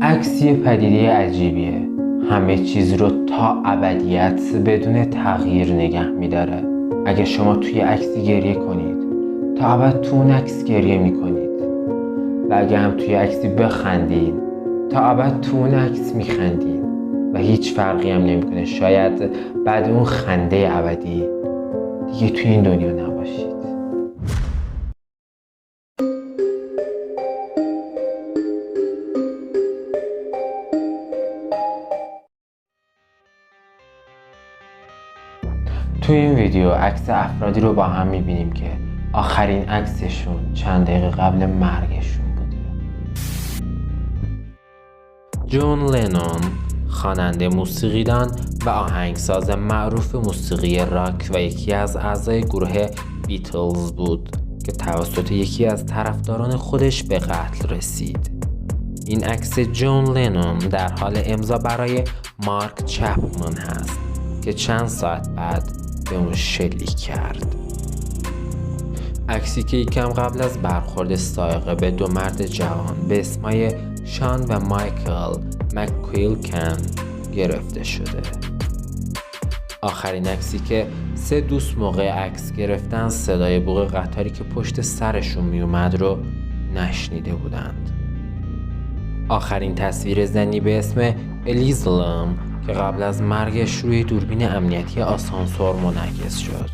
عکس یه پدیده عجیبیه. همه چیز رو تا ابدیت بدون تغییر نگه میداره. اگه شما توی عکسی گریه کنید، تا ابد تو اون عکس گریه میکنید. و اگه هم توی عکسی بخندید، تا ابد تو اون عکس میخندید و هیچ فرقی هم نمیکنه. شاید بعد اون خنده ابدی دیگه توی این دنیا نباشید. توی این ویدیو عکس افرادی رو با هم میبینیم که آخرین عکسشون چند دقیقه قبل مرگشون بوده. جون لنون، خواننده موسیقیدان و آهنگساز معروف موسیقی راک و یکی از اعضای گروه بیتلز بود که توسط یکی از طرفداران خودش به قتل رسید. این عکس جون لنون در حال امضا برای مارک چپمن هست که چند ساعت بعد به اون شلیک کرد. عکسی که یکم قبل از برخورد سائقه به دو مرد جوان به اسمای شان و مایکل مککویلکن گرفته شده. آخرین عکسی که سه دوست موقع عکس گرفتن صدای بوق قطاری که پشت سرشون می اومد رو نشنیده بودند. آخرین تصویر زنی به اسم الیز لم که قبل از مرگش روی دوربین امنیتی آسانسور منعکس شد.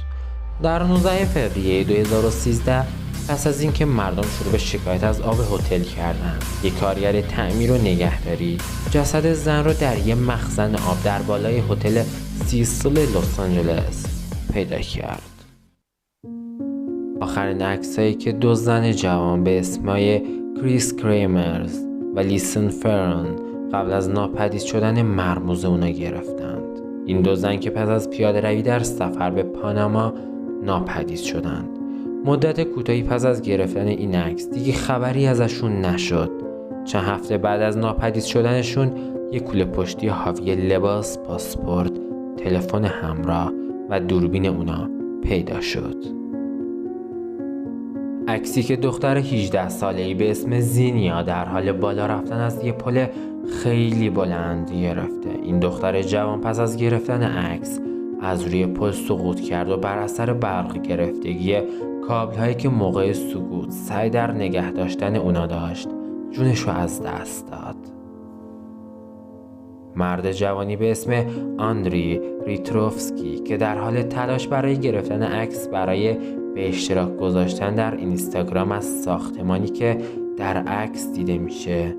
در 19 فوریه 2013 پس از اینکه مردم شروع به شکایت از آب هتل کردند، یک کارگر تعمیر و نگهداری جسد زن رو در یک مخزن آب در بالای هتل سیسل لس آنجلس پیدا کرد. آخرین عکسایی که دو زن جوان به اسمای کریس کریمرز و لیسن فرن قبل از ناپدید شدن مرموز اونا گرفتند. این دو زن که پس از پیاده روی در سفر به پاناما ناپدید شدند. مدت کوتاهی پس از گرفتن این عکس دیگه خبری ازشون نشد. چند هفته بعد از ناپدید شدنشون یک کوله پشتی حاوی لباس، پاسپورت، تلفن همراه و دوربین اونا پیدا شد. عکسی که دختر 18 ساله‌ای به اسم زینیا در حال بالا رفتن از یک پل خیلی بلند گرفته. این دختر جوان پس از گرفتن عکس از روی پل سقوط کرد و بر اثر برق گرفتگی کابل‌هایی که موقع سقوط سعی در نگه داشتن اونا داشت، جونش رو از دست داد. مرد جوانی به اسم آندری ریتروفسکی که در حال تلاش برای گرفتن عکس برای به اشتراک گذاشتن در اینستاگرام از ساختمانی که در عکس دیده میشه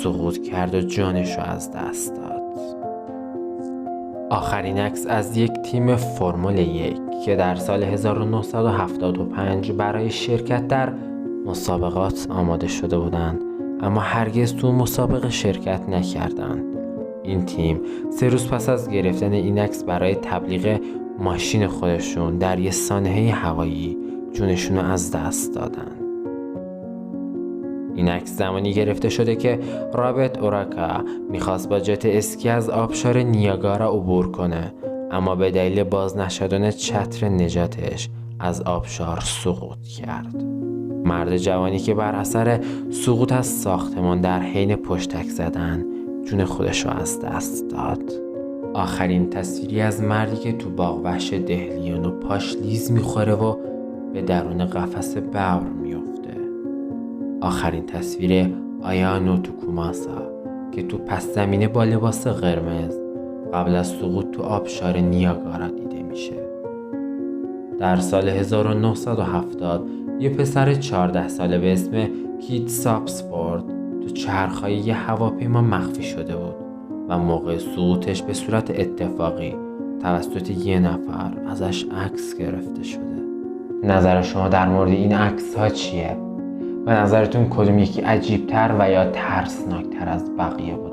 سقوط کرد و جانش رو از دست داد. آخرین عکس از یک تیم فرمول 1 که در سال 1975 برای شرکت در مسابقات آماده شده بودند اما هرگز تو مسابقه شرکت نکردند. این تیم 3 روز پس از گرفتن این عکس برای تبلیغ ماشین خودشون در یک سانحه هوایی جونشون رو از دست دادن. این عکس زمانی گرفته شده که رابرت اوراکا میخواست با جت اسکی از آبشار نیاگارا عبور کنه اما به دلیل باز نشدن چتر نجاتش از آبشار سقوط کرد. مرد جوانی که بر اثر سقوط از ساختمان در حین پشتک زدن جون خودش رو از دست داد. آخرین تصویری از مردی که تو باغ وحش دهلیون و پاش لیز میخوره و به درون قفس ببر میفته. آخرین تصویر آیانو توکوماسا که تو پس زمینه با لباس قرمز قبل از سقوط تو آبشار نیاگارا دیده میشه. در سال 1970 یه پسر 14 ساله به اسم کیت سابسفورد تو چرخهای یه هواپیما مخفی شده بود و موقع سقوطش به صورت اتفاقی توسط یه نفر ازش عکس گرفته شده. نظر شما در مورد این عکس ها چیه؟ و نظرتون کدوم یکی عجیبتر و یا ترسناکتر از بقیه بود؟